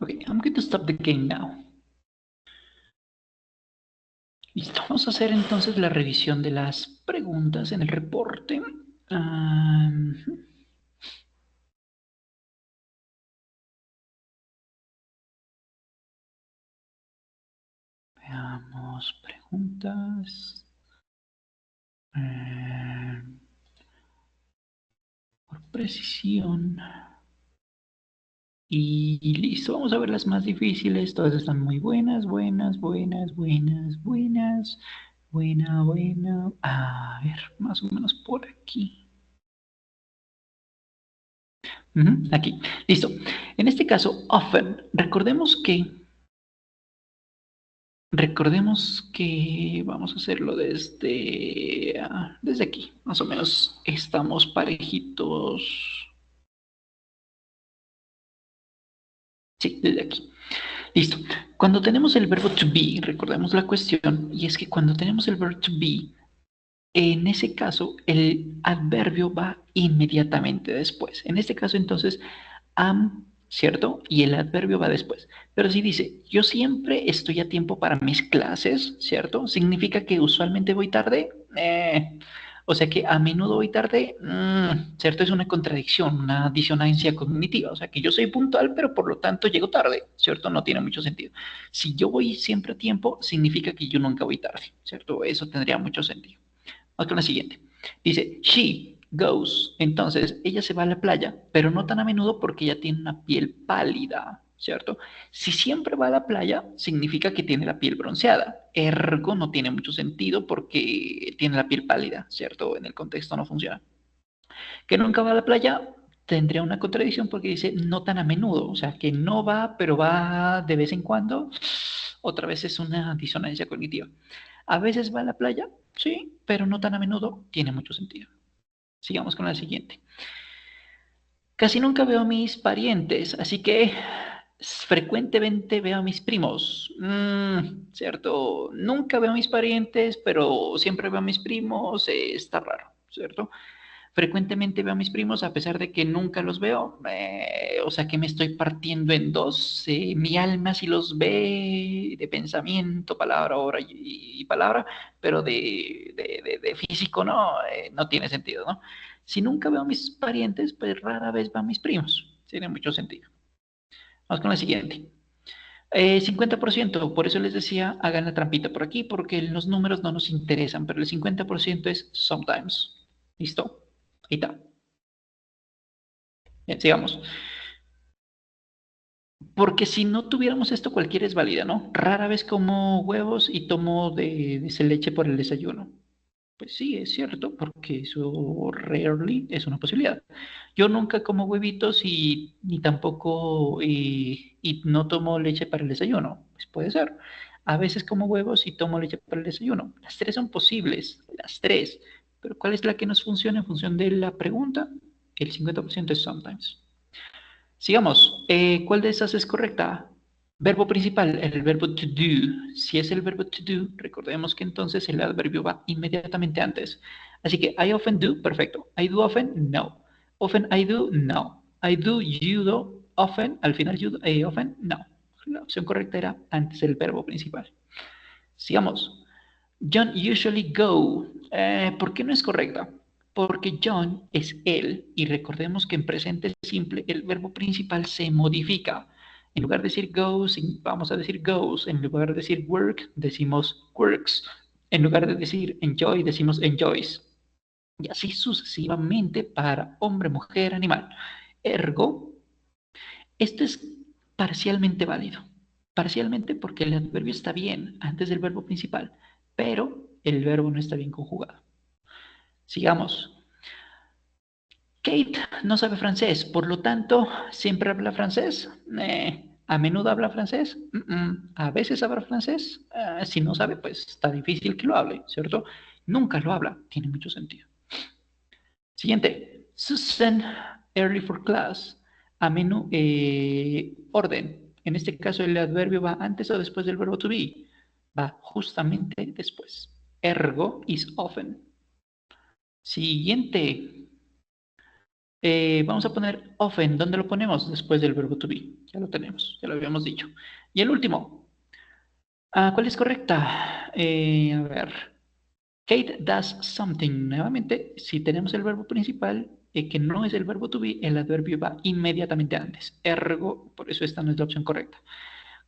[SPEAKER 1] Okay, I'm going to stop the game now. Listo, vamos a hacer entonces la revisión de las preguntas en el reporte. Veamos preguntas. Por precisión. Y listo, vamos a ver las más difíciles. Todas están muy buenas, buenas, buenas, buenas, buenas. Buena, buena. A ver, más o menos por aquí. Aquí, listo. En este caso, often, recordemos que vamos a hacerlo desde aquí, más o menos estamos parejitos. Sí, desde aquí. Listo. Cuando tenemos el verbo to be, recordemos la cuestión, y es que cuando tenemos el verbo to be, en ese caso, el adverbio va inmediatamente después. En este caso, entonces, am, ¿cierto? Y el adverbio va después. Pero si dice, yo siempre estoy a tiempo para mis clases, ¿cierto? ¿Significa que usualmente voy tarde? O sea que a menudo voy tarde, ¿cierto? Es una contradicción, una disonancia cognitiva. O sea que yo soy puntual, pero por lo tanto llego tarde, ¿cierto? No tiene mucho sentido. Si yo voy siempre a tiempo, significa que yo nunca voy tarde, ¿cierto? Eso tendría mucho sentido. Vamos con la siguiente. Dice, she goes. Entonces, ella se va a la playa, pero no tan a menudo porque ella tiene una piel pálida, ¿cierto? Si siempre va a la playa, significa que tiene la piel bronceada. Ergo, no tiene mucho sentido porque tiene la piel pálida, ¿cierto? En el contexto no funciona. Que nunca va a la playa, tendría una contradicción porque dice no tan a menudo, o sea, que no va, pero va de vez en cuando. Otra vez es una disonancia cognitiva. A veces va a la playa, sí, pero no tan a menudo, tiene mucho sentido. Sigamos con la siguiente. Casi nunca veo a mis parientes, así que frecuentemente veo a mis primos. ¿Cierto? Nunca veo a mis parientes, pero siempre veo a mis primos. Está raro, ¿cierto? Frecuentemente veo a mis primos a pesar de que nunca los veo. O sea que me estoy partiendo en dos. Mi alma sí los ve de pensamiento, palabra, obra y palabra, pero de físico no, no tiene sentido, ¿no? Si nunca veo a mis parientes, pues rara vez veo a mis primos. Tiene mucho sentido. Vamos con la siguiente. 50%, por eso les decía, hagan la trampita por aquí, porque los números no nos interesan, pero el 50% es sometimes. ¿Listo? Ahí está. Bien, sigamos. Porque si no tuviéramos esto, cualquiera es válida, ¿no? Rara vez como huevos y tomo de leche por el desayuno. Pues sí, es cierto, porque eso rarely es una posibilidad. Yo nunca como huevitos y ni tampoco y no tomo leche para el desayuno. Pues puede ser. A veces como huevos y tomo leche para el desayuno. Las tres son posibles, las tres. Pero ¿cuál es la que nos funciona en función de la pregunta? El 50% es sometimes. Sigamos. ¿Cuál de esas es correcta? Verbo principal, el verbo to do. Si es el verbo to do, recordemos que entonces el adverbio va inmediatamente antes. Así que I often do, perfecto. I do often, no. Often I do, no. I do, you do, often, al final you do, often, no. La opción correcta era antes del verbo principal. Sigamos. John usually go. ¿Por qué no es correcta? porque John es él, y recordemos que en presente simple el verbo principal se modifica. En lugar de decir goes, vamos a decir goes. En lugar de decir work, decimos works. En lugar de decir enjoy, decimos enjoys. Y así sucesivamente para hombre, mujer, animal. Ergo, esto es parcialmente válido. Parcialmente porque el adverbio está bien antes del verbo principal, pero el verbo no está bien conjugado. Sigamos. Kate no sabe francés, por lo tanto, ¿siempre habla francés? ¿A menudo habla francés? ¿A veces habla francés? Si no sabe, pues está difícil que lo hable, ¿cierto? Nunca lo habla, tiene mucho sentido. Siguiente. Susan, early for class. A menú, orden. En este caso, el adverbio va antes o después del verbo to be. Va justamente después. Ergo is often. Siguiente. Vamos a poner often. ¿Dónde lo ponemos? Después del verbo to be. Ya lo tenemos, ya lo habíamos dicho. Y el último. ¿Cuál es correcta? A ver. Kate does something. Nuevamente, si tenemos el verbo principal, que no es el verbo to be, el adverbio va inmediatamente antes. Ergo, por eso esta no es la opción correcta.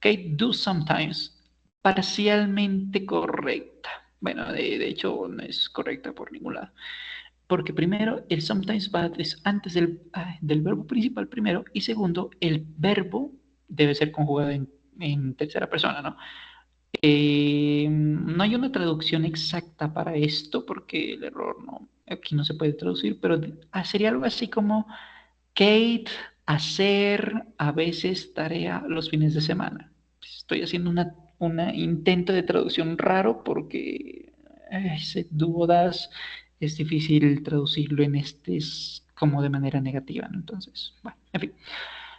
[SPEAKER 1] Kate do sometimes. Parcialmente correcta. Bueno, de hecho, no es correcta por ningún lado. Porque primero, el sometimes va antes del verbo principal primero, y segundo, el verbo debe ser conjugado en tercera persona, ¿no? No hay una traducción exacta para esto porque el error no, aquí no se puede traducir, pero sería algo así como Kate hacer a veces tarea los fines de semana. Estoy haciendo un intento de traducción raro porque ese dudas es difícil traducirlo en este como de manera negativa, ¿no? Entonces, bueno, en fin.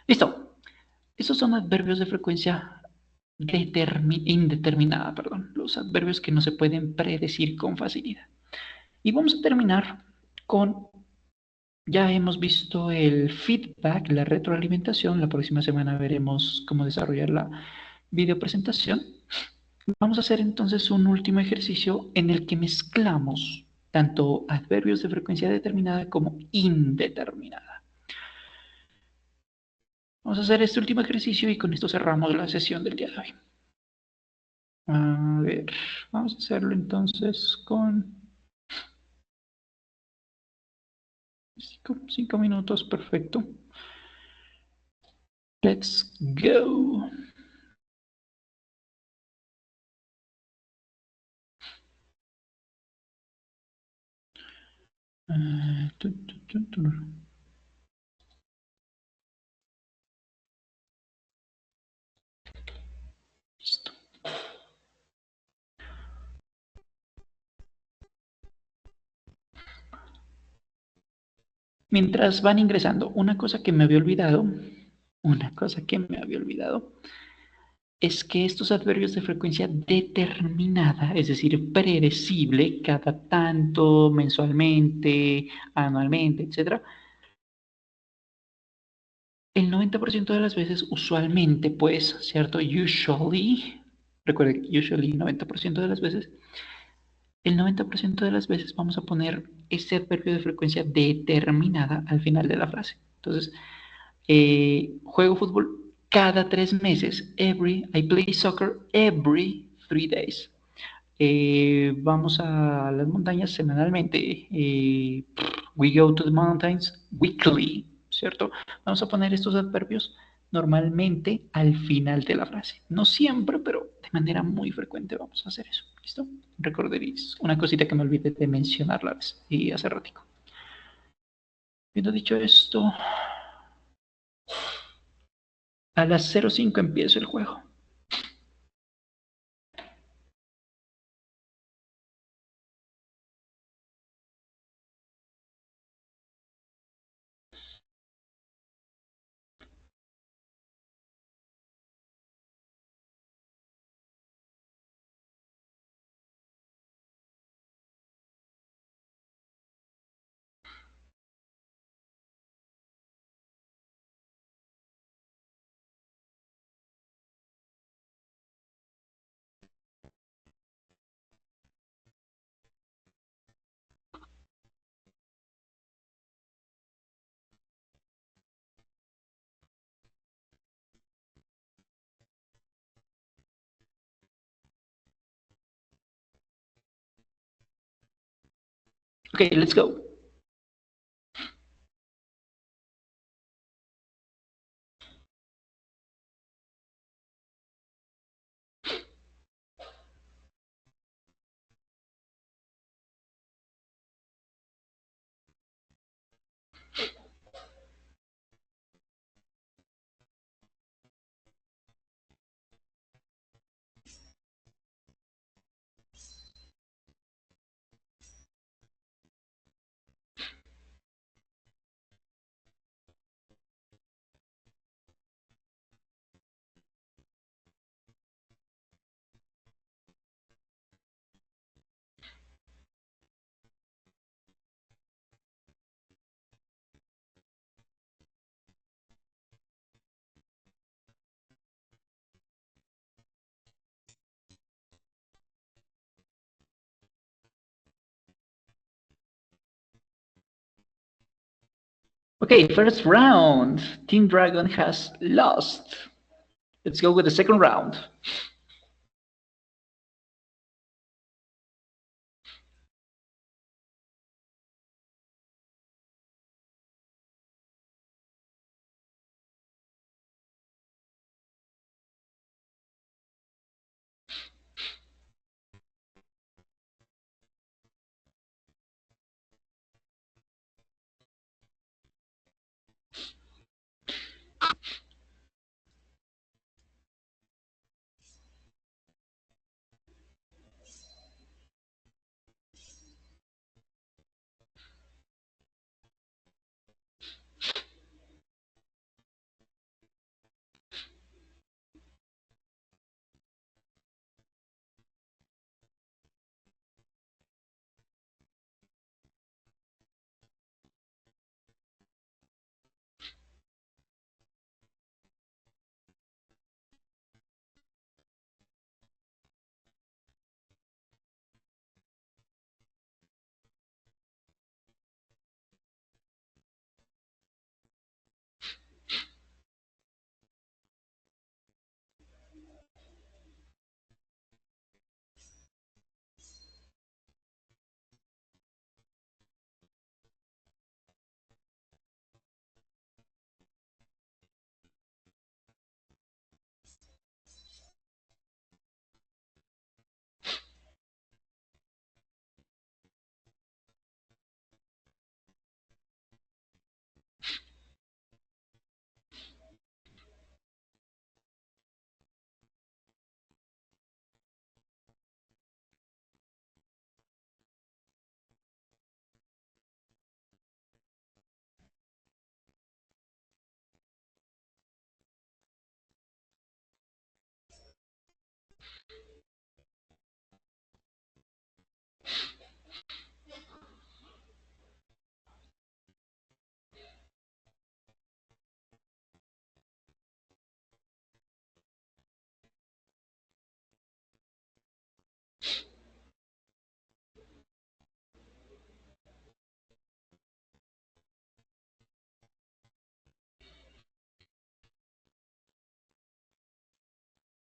[SPEAKER 1] Listo. Esos son adverbios de frecuencia indeterminada, perdón, los adverbios que no se pueden predecir con facilidad. Y vamos a terminar con, ya hemos visto el feedback, la retroalimentación, la próxima semana veremos cómo desarrollar la videopresentación. Vamos a hacer entonces un último ejercicio en el que mezclamos tanto adverbios de frecuencia determinada como indeterminada. Vamos a hacer este último ejercicio y con esto cerramos la sesión del día de hoy. A ver, vamos a hacerlo entonces con 5 minutos, perfecto. Let's go. Uh, tu, tu, tu. Listo. Mientras van ingresando, una cosa que me había olvidado es que estos adverbios de frecuencia determinada, es decir, predecible, cada tanto, mensualmente, anualmente, etcétera, el 90% de las veces, usualmente, pues, ¿cierto? Usually, recuerde que usually, 90% de las veces, el 90% de las veces vamos a poner este adverbio de frecuencia determinada al final de la frase. Entonces, juego fútbol cada 3 meses. I play soccer every 3 days. Vamos a las montañas semanalmente. We go to the mountains weekly, ¿cierto? Vamos a poner estos adverbios normalmente al final de la frase. No siempre, pero de manera muy frecuente vamos a hacer eso. ¿Listo? Recordaréis una cosita que me olvidé de mencionar la vez y hace ratico. Habiendo dicho esto, a las 05 empiezo el juego. Okay, let's go. Okay, first round. Team Dragon has lost. Let's go with the second round.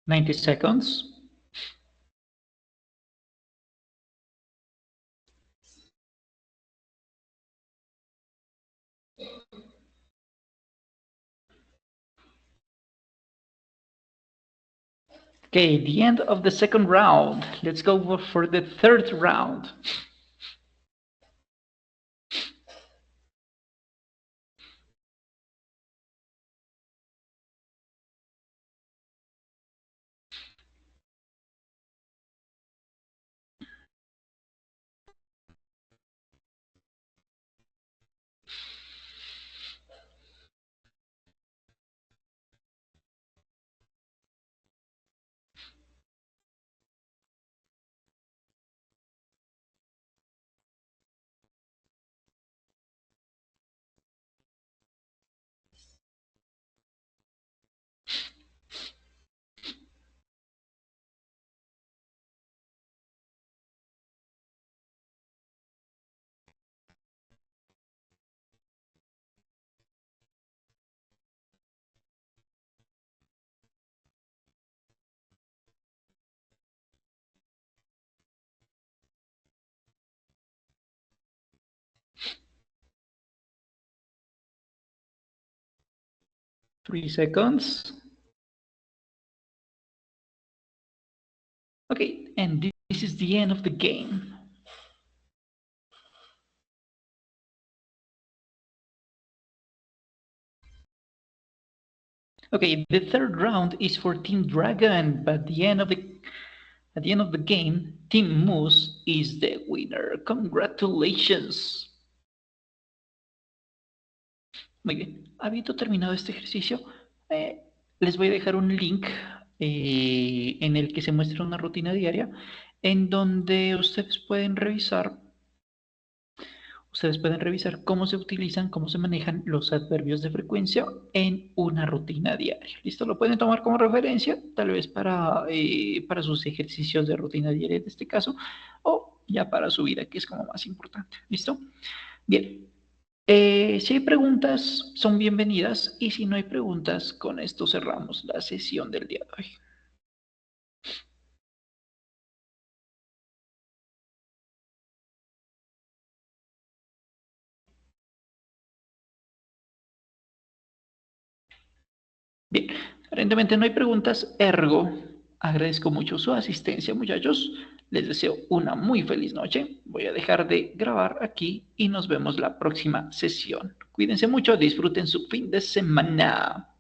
[SPEAKER 1] $90. Okay, the end of the second round. Let's go for the third round. 3 seconds. Okay, and this is the end of the game. Okay, the third round is for Team Dragon, but at the end of the game, Team Moose is the winner. Congratulations. Muy bien, habiendo terminado este ejercicio, les voy a dejar un link en el que se muestra una rutina diaria en donde ustedes pueden revisar cómo se utilizan, cómo se manejan los adverbios de frecuencia en una rutina diaria. ¿Listo? Lo pueden tomar como referencia, tal vez para sus ejercicios de rutina diaria en este caso, o ya para su vida, que es como más importante. ¿Listo? Bien. Si hay preguntas, son bienvenidas, y si no hay preguntas, con esto cerramos la sesión del día de hoy. Bien, aparentemente no hay preguntas, ergo, agradezco mucho su asistencia, muchachos. Les deseo una muy feliz noche. Voy a dejar de grabar aquí y nos vemos la próxima sesión. Cuídense mucho, disfruten su fin de semana.